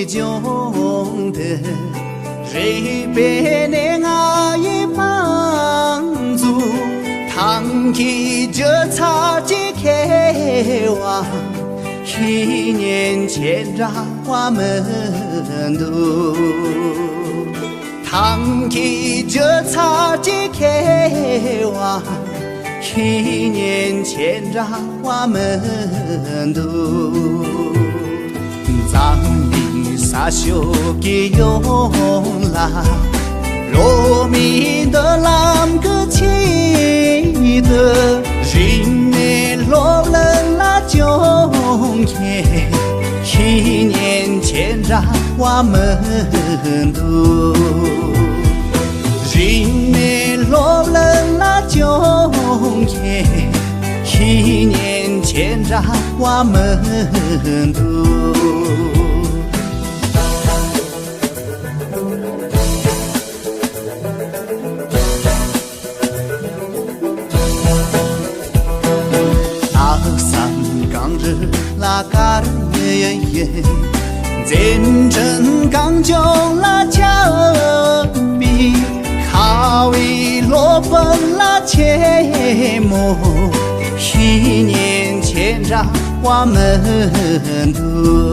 中的日白年啊一帮助，堂吉这草几开哇，一年前让我们读。堂吉这草几开哇，一年前让我们读。藏里沙修给用啦，罗米的啷个起的，人内罗人啦中间，一年前让我们读。人内罗人啦中间，一年前让我们读。拉嘎耶耶，真正刚就拉脚比，卡为罗本拉切莫，一年前让我们读，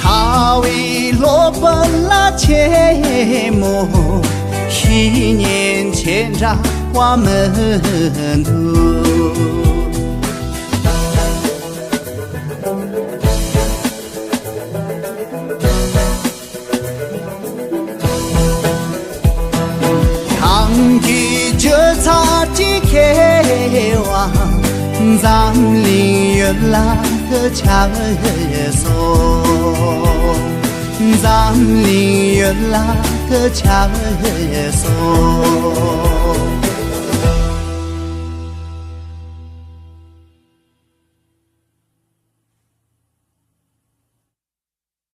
卡为罗本拉切莫，一年前让我们读。堂吉这草几开哇，藏林月拉个强松，藏林月拉个强松。